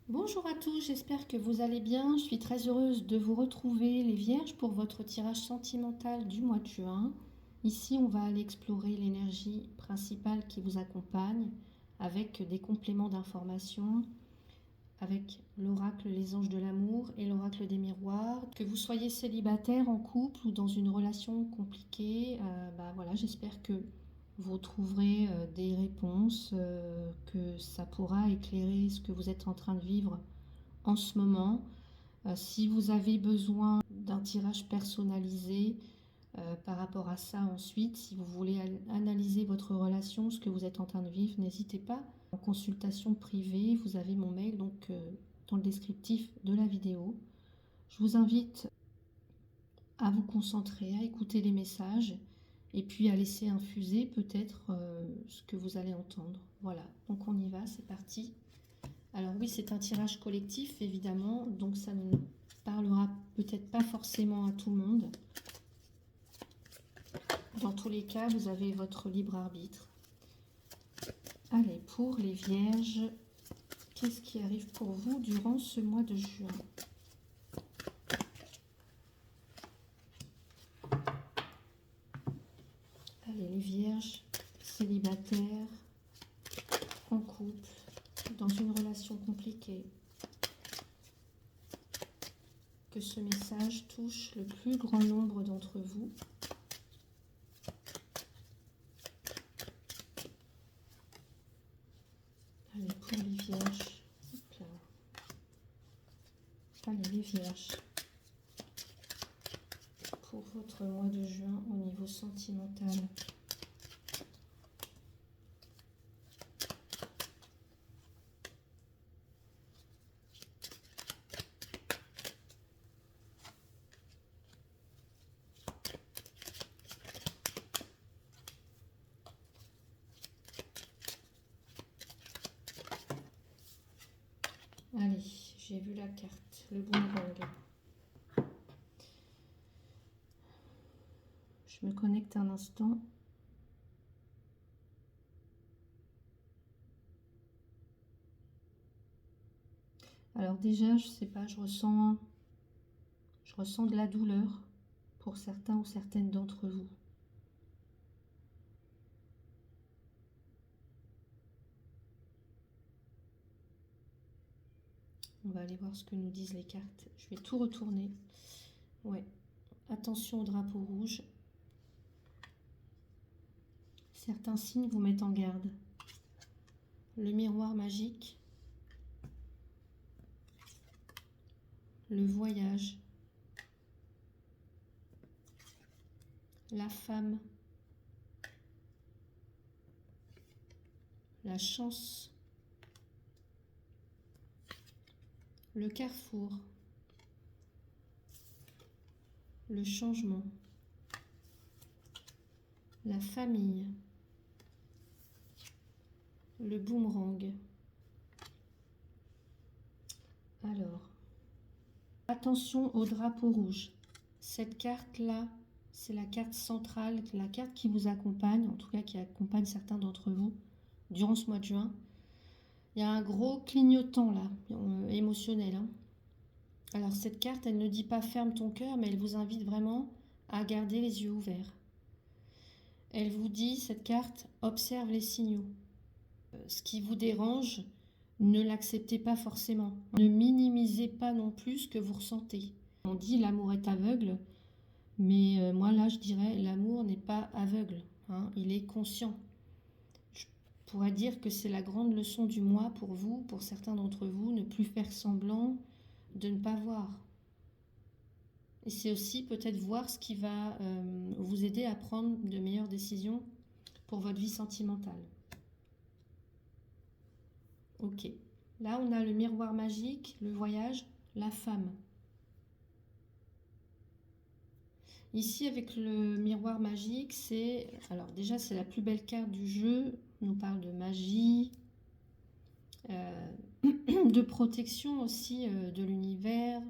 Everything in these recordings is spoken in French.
Bonjour à tous, j'espère que vous allez bien. Je suis très heureuse de vous retrouver les Vierges pour votre tirage sentimental du mois de juin. Ici, on va aller explorer l'énergie principale qui vous accompagne avec des compléments d'informations, avec l'oracle Les Anges de l'amour et l'oracle des miroirs. Que vous soyez célibataire, en couple ou dans une relation compliquée, voilà, j'espère que vous trouverez des réponses, que ça pourra éclairer ce que vous êtes en train de vivre en ce moment. Si vous avez besoin d'un tirage personnalisé par rapport à ça ensuite, si vous voulez analyser votre relation, ce que vous êtes en train de vivre, n'hésitez pas. En consultation privée, vous avez mon mail donc dans le descriptif de la vidéo. Je vous invite à vous concentrer, à écouter les messages et puis à laisser infuser peut-être ce que vous allez entendre. Voilà, donc on y va, c'est parti. Alors oui, c'est un tirage collectif, évidemment, donc ça ne parlera peut-être pas forcément à tout le monde. Dans tous les cas, vous avez votre libre arbitre. Allez, pour les Vierges, qu'est-ce qui arrive pour vous durant ce mois de juin? Allez, les Vierges, célibataires, en couple, dans une relation compliquée. Que ce message touche le plus grand nombre d'entre vous. Allez, pour les Vierges. Hop là. Allez, les Vierges. Pour votre mois de juin au niveau sentimental. Allez, j'ai vu la carte, le boomerang. Je me connecte un instant. Alors déjà, je sais pas, je ressens de la douleur pour certains ou certaines d'entre vous. On va aller voir ce que nous disent les cartes. Je vais tout retourner. Ouais. Attention au drapeau rouge. Certains signes vous mettent en garde. Le miroir magique. Le voyage. La femme. La chance. Le carrefour. Le changement. La famille. Le boomerang. Alors, attention au drapeau rouge. Cette carte-là, c'est la carte centrale, la carte qui vous accompagne, en tout cas qui accompagne certains d'entre vous durant ce mois de juin. Il y a un gros clignotant là, émotionnel. Hein. Alors cette carte, elle ne dit pas ferme ton cœur, mais elle vous invite vraiment à garder les yeux ouverts. Elle vous dit, cette carte, observe les signaux. Ce qui vous dérange, ne l'acceptez pas forcément. Ne minimisez pas non plus ce que vous ressentez. On dit l'amour est aveugle, mais moi là je dirais l'amour n'est pas aveugle, hein, il est conscient. Je pourrais dire que c'est la grande leçon du mois pour vous, pour certains d'entre vous, ne plus faire semblant de ne pas voir. Et c'est aussi peut-être voir ce qui va vous aider à prendre de meilleures décisions pour votre vie sentimentale. Ok. Là, on a le miroir magique, le voyage, la femme. Ici, avec le miroir magique, c'est... Alors déjà, c'est la plus belle carte du jeu. On nous parle de magie, de protection aussi de l'univers.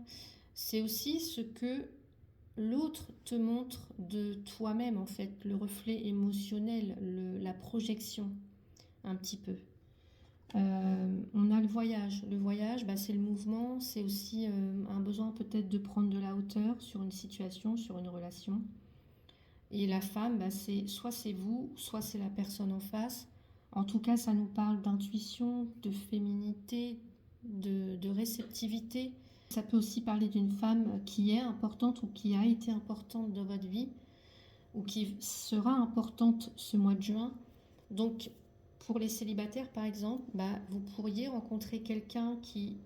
C'est aussi ce que l'autre te montre de toi-même, en fait. Le reflet émotionnel, la projection, un petit peu. On a le voyage. Le voyage, c'est le mouvement, c'est aussi un besoin peut-être de prendre de la hauteur sur une situation, sur une relation. Et la femme, c'est vous, soit c'est la personne en face. En tout cas, ça nous parle d'intuition, de féminité, de réceptivité. Ça peut aussi parler d'une femme qui est importante ou qui a été importante dans votre vie ou qui sera importante ce mois de juin. Donc, pour les célibataires, par exemple, vous pourriez rencontrer quelqu'un qui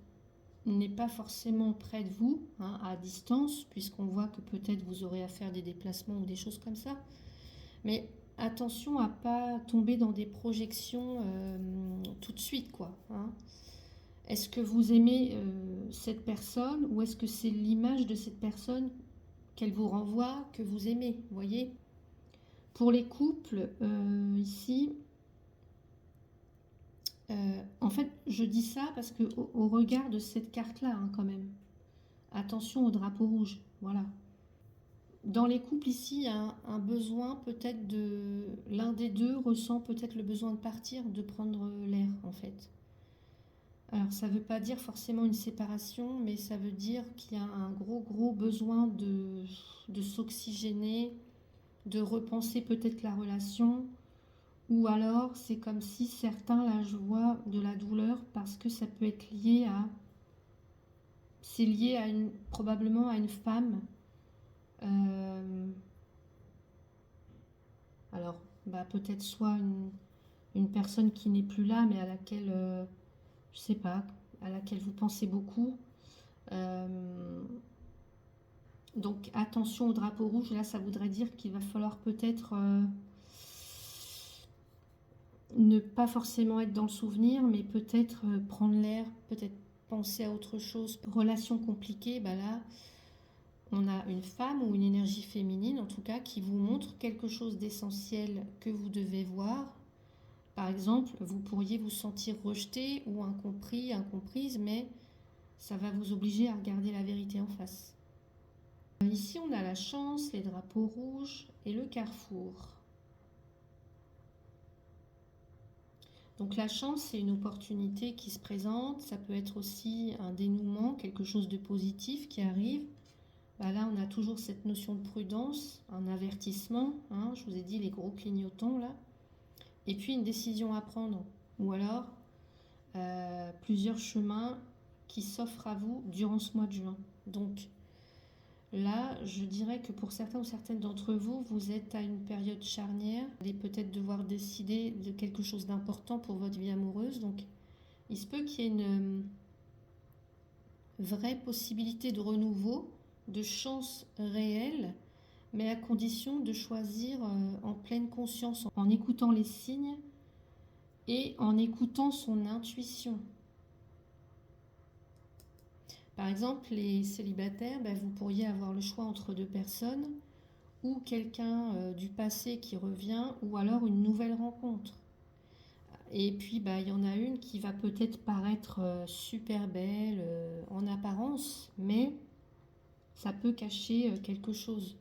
n'est pas forcément près de vous, hein, à distance, puisqu'on voit que peut-être vous aurez à faire des déplacements ou des choses comme ça. Mais attention à ne pas tomber dans des projections tout de suite, quoi. Hein. Est-ce que vous aimez cette personne ou est-ce que c'est l'image de cette personne qu'elle vous renvoie que vous aimez, vous voyez? Pour les couples, ici, en fait, je dis ça parce que au regard de cette carte-là, hein, quand même, attention au drapeau rouge, voilà. Dans les couples ici, il y a un besoin peut-être de... L'un des deux ressent peut-être le besoin de partir, de prendre l'air, en fait. Alors, ça ne veut pas dire forcément une séparation, mais ça veut dire qu'il y a un gros besoin de s'oxygéner, de repenser peut-être la relation, ou alors c'est comme si certains, là, je vois de la douleur parce que ça peut être lié à... C'est lié à probablement à une femme. Alors, peut-être soit une personne qui n'est plus là, mais à laquelle, je sais pas, à laquelle vous pensez beaucoup. Donc, attention au drapeau rouge. Là, ça voudrait dire qu'il va falloir peut-être ne pas forcément être dans le souvenir, mais peut-être prendre l'air, peut-être penser à autre chose. Relation compliquée, là, on a une femme ou une énergie féminine, en tout cas, qui vous montre quelque chose d'essentiel que vous devez voir. Par exemple, vous pourriez vous sentir rejeté ou incompris, incomprise, mais ça va vous obliger à regarder la vérité en face. Ici, on a la chance, les drapeaux rouges et le carrefour. Donc la chance, c'est une opportunité qui se présente. Ça peut être aussi un dénouement, quelque chose de positif qui arrive. Là, on a toujours cette notion de prudence, un avertissement. Hein, je vous ai dit les gros clignotants là. Et puis une décision à prendre. Ou alors plusieurs chemins qui s'offrent à vous durant ce mois de juin. Donc là, je dirais que pour certains ou certaines d'entre vous, vous êtes à une période charnière. Vous allez peut-être devoir décider de quelque chose d'important pour votre vie amoureuse. Donc il se peut qu'il y ait une vraie possibilité de renouveau, de chance réelle, mais à condition de choisir en pleine conscience, en écoutant les signes et en écoutant son intuition. Par exemple, les célibataires, vous pourriez avoir le choix entre deux personnes ou quelqu'un du passé qui revient ou alors une nouvelle rencontre. Et puis, il y en a une qui va peut-être paraître super belle en apparence, mais ça peut cacher quelque chose.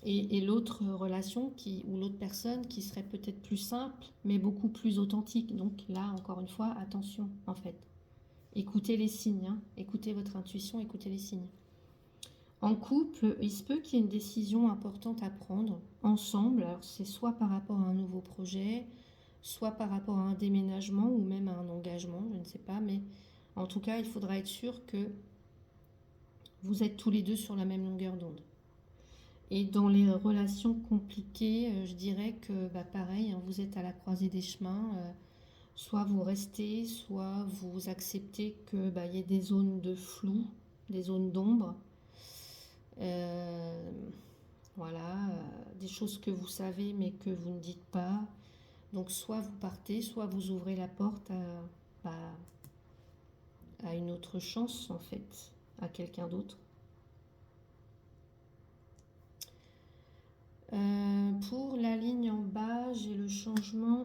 Et l'autre relation ou l'autre personne qui serait peut-être plus simple, mais beaucoup plus authentique. Donc là, encore une fois, attention, en fait. Écoutez les signes, hein. Écoutez votre intuition, écoutez les signes. En couple, il se peut qu'il y ait une décision importante à prendre ensemble. Alors c'est soit par rapport à un nouveau projet, soit par rapport à un déménagement ou même à un engagement, je ne sais pas. Mais en tout cas, il faudra être sûr que vous êtes tous les deux sur la même longueur d'onde. Et dans les relations compliquées, je dirais que pareil, hein, vous êtes à la croisée des chemins. Soit vous restez, soit vous acceptez qu'il y ait des zones de flou, des zones d'ombre. Voilà, des choses que vous savez mais que vous ne dites pas. Donc soit vous partez, soit vous ouvrez la porte à une autre chance en fait, à quelqu'un d'autre. Pour la ligne en bas, j'ai le changement.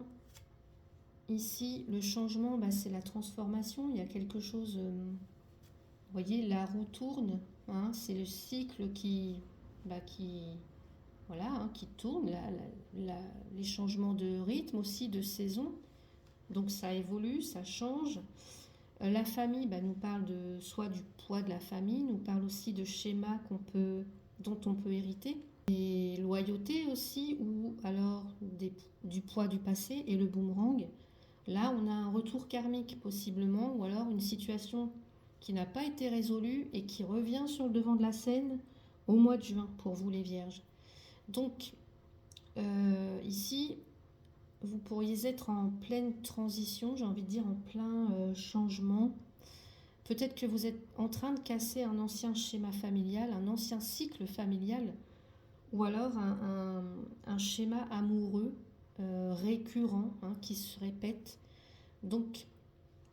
Ici, le changement, c'est la transformation. Il y a quelque chose... vous voyez, la roue tourne. Hein, c'est le cycle qui tourne. Les changements de rythme aussi, de saison. Donc ça évolue, ça change. La famille nous parle soit du poids de la famille, nous parle aussi de schémas dont on peut hériter. Et loyauté aussi, ou alors du poids du passé et le boomerang. Là, on a un retour karmique possiblement, ou alors une situation qui n'a pas été résolue et qui revient sur le devant de la scène au mois de juin pour vous les vierges. Donc, ici, vous pourriez être en pleine transition, j'ai envie de dire en plein changement. Peut-être que vous êtes en train de casser un ancien schéma familial, un ancien cycle familial, ou alors un schéma amoureux récurrent qui se répète. Donc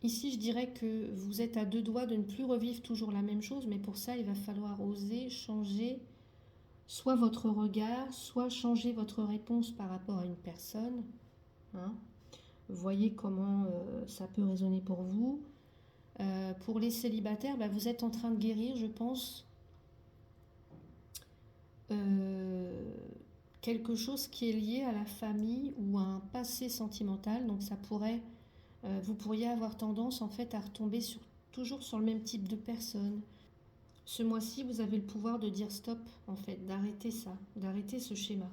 ici je dirais que vous êtes à deux doigts de ne plus revivre toujours la même chose, mais pour ça il va falloir oser changer soit votre regard, soit changer votre réponse par rapport à une personne. Vous voyez comment ça peut résonner pour vous. Pour les célibataires, vous êtes en train de guérir, je pense, quelque chose qui est lié à la famille ou à un passé sentimental. Donc ça pourrait, vous pourriez avoir tendance en fait à retomber toujours sur le même type de personne. Ce mois-ci, vous avez le pouvoir de dire stop, en fait, d'arrêter ça, d'arrêter ce schéma.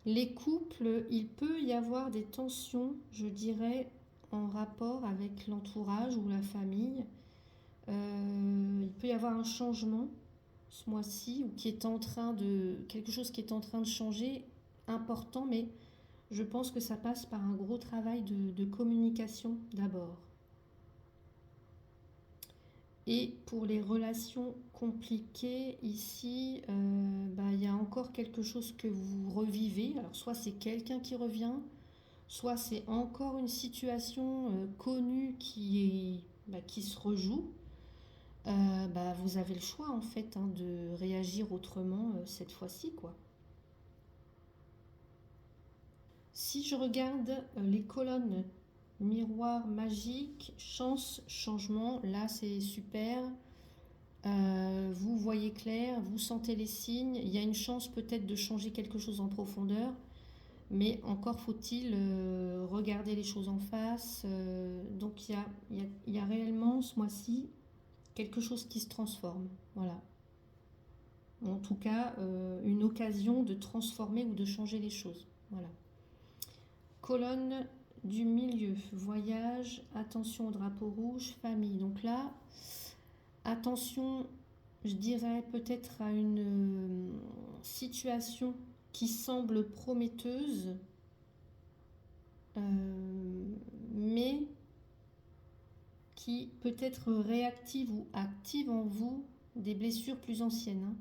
Les couples, il peut y avoir des tensions, je dirais, en rapport avec l'entourage ou la famille. Il peut y avoir un changement ce mois-ci, ou quelque chose qui est en train de changer, important, mais je pense que ça passe par un gros travail de communication d'abord. Et pour les relations compliquées, ici, il y a encore quelque chose que vous revivez. Alors soit c'est quelqu'un qui revient, soit c'est encore une situation connue qui se rejoue. Vous avez le choix en fait de réagir autrement cette fois-ci, quoi. Si je regarde les colonnes miroir magique, chance, changement, là c'est super. Vous voyez clair, vous sentez les signes, il y a une chance peut-être de changer quelque chose en profondeur, mais encore faut-il regarder les choses en face. Donc il y a réellement ce mois-ci quelque chose qui se transforme, voilà. En tout cas, une occasion de transformer ou de changer les choses, voilà. Colonne du milieu, voyage, attention au drapeau rouge, famille. Donc là, attention, je dirais peut-être à une situation qui semble prometteuse, mais qui peut être réactive ou active en vous des blessures plus anciennes.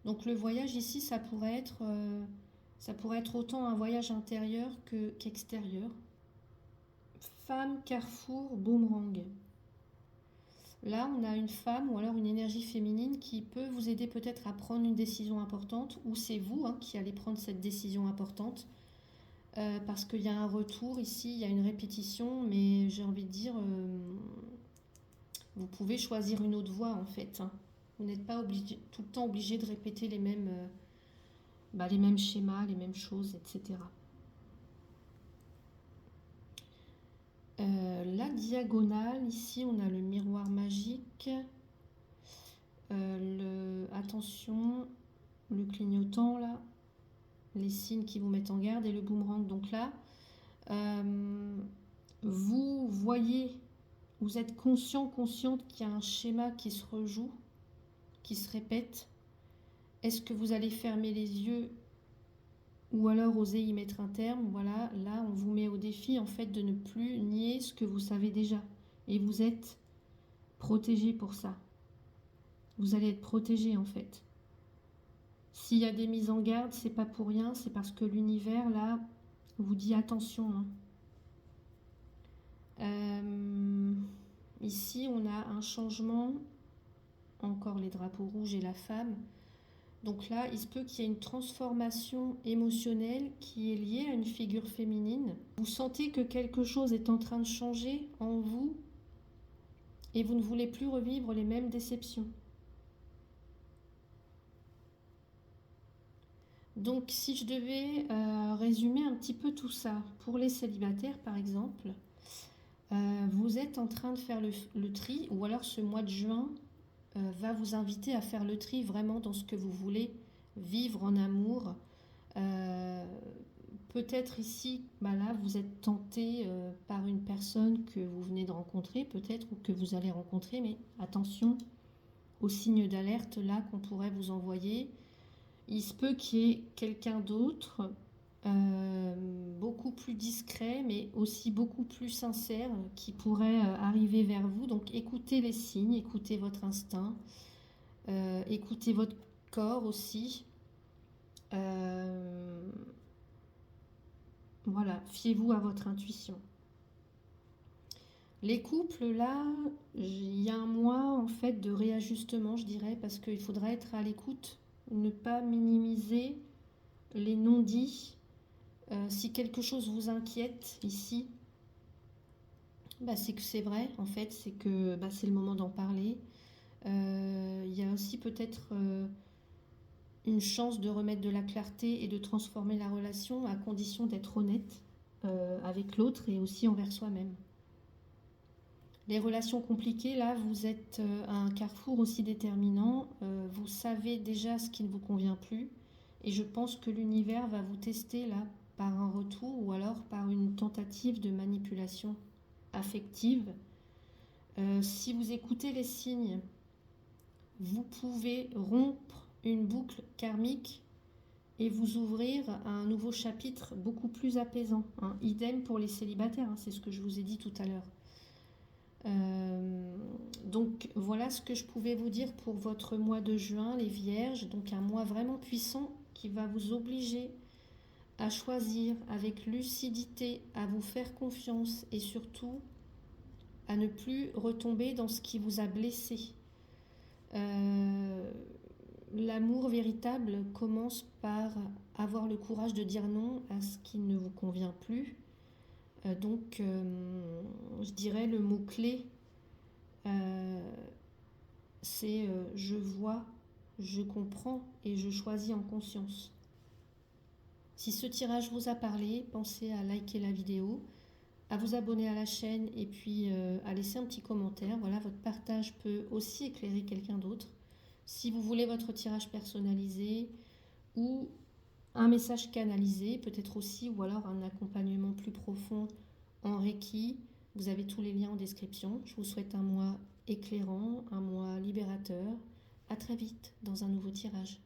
Donc le voyage ici, ça pourrait être autant un voyage intérieur qu'extérieur. Femme, carrefour, boomerang. Là, on a une femme ou alors une énergie féminine qui peut vous aider peut-être à prendre une décision importante, ou c'est vous qui allez prendre cette décision importante, parce qu'il y a un retour ici, il y a une répétition, mais j'ai envie de dire, vous pouvez choisir une autre voie en fait. Vous n'êtes pas tout le temps obligé de répéter les mêmes schémas, les mêmes choses, etc. La diagonale, ici on a le miroir magique, attention, le clignotant là, les signes qui vous mettent en garde et le boomerang. Donc là, vous voyez, vous êtes consciente qu'il y a un schéma qui se rejoue, qui se répète. Est-ce que vous allez fermer les yeux ou alors oser y mettre un terme? Voilà, là on vous met au défi en fait de ne plus nier ce que vous savez déjà, et vous êtes protégé pour ça. Vous allez être protégé en fait. S'il y a des mises en garde, c'est pas pour rien, c'est parce que l'univers là vous dit attention. Ici on a un changement, encore les drapeaux rouges et la femme. Donc là, il se peut qu'il y ait une transformation émotionnelle qui est liée à une figure féminine. Vous sentez que quelque chose est en train de changer en vous et vous ne voulez plus revivre les mêmes déceptions. Donc, si je devais résumer un petit peu tout ça, pour les célibataires par exemple, vous êtes en train de faire le tri, ou alors ce mois de juin va vous inviter à faire le tri vraiment dans ce que vous voulez vivre en amour. Euh, Peut-être ici, bah là, vous êtes tenté par une personne que vous venez de rencontrer, peut-être, ou que vous allez rencontrer, mais attention aux signes d'alerte là qu'on pourrait vous envoyer. Il se peut qu'il y ait quelqu'un d'autre, euh, beaucoup plus discret, mais aussi beaucoup plus sincère, qui pourrait arriver vers vous. Donc écoutez les signes, écoutez votre instinct, écoutez votre corps aussi. Euh, voilà, fiez-vous à votre intuition. Les couples, là, il y a un mois en fait de réajustement, je dirais, parce qu'il faudra être à l'écoute, ne pas minimiser les non-dits. Si quelque chose vous inquiète ici, bah, c'est que c'est vrai, en fait, c'est que bah, c'est le moment d'en parler. Il y a aussi peut-être une chance de remettre de la clarté et de transformer la relation à condition d'être honnête avec l'autre et aussi envers soi-même. Les relations compliquées, là, vous êtes à un carrefour aussi déterminant. Vous savez déjà ce qui ne vous convient plus. Et je pense que l'univers va vous tester là par un retour ou alors par une tentative de manipulation affective. Si vous écoutez les signes, vous pouvez rompre une boucle karmique et vous ouvrir à un nouveau chapitre beaucoup plus apaisant, hein. Idem pour les célibataires, hein, c'est ce que je vous ai dit tout à l'heure. Donc voilà ce que je pouvais vous dire pour votre mois de juin, les Vierges. Donc un mois vraiment puissant qui va vous obliger à choisir avec lucidité, à vous faire confiance et surtout à ne plus retomber dans ce qui vous a blessé. L'amour véritable commence par avoir le courage de dire non à ce qui ne vous convient plus. Donc je dirais le mot-clé, c'est je vois, je comprends et je choisis en conscience. Si ce tirage vous a parlé, pensez à liker la vidéo, à vous abonner à la chaîne et puis à laisser un petit commentaire. Voilà, votre partage peut aussi éclairer quelqu'un d'autre. Si vous voulez votre tirage personnalisé ou un message canalisé, peut-être aussi, ou alors un accompagnement plus profond en Reiki, vous avez tous les liens en description. Je vous souhaite un mois éclairant, un mois libérateur. À très vite dans un nouveau tirage.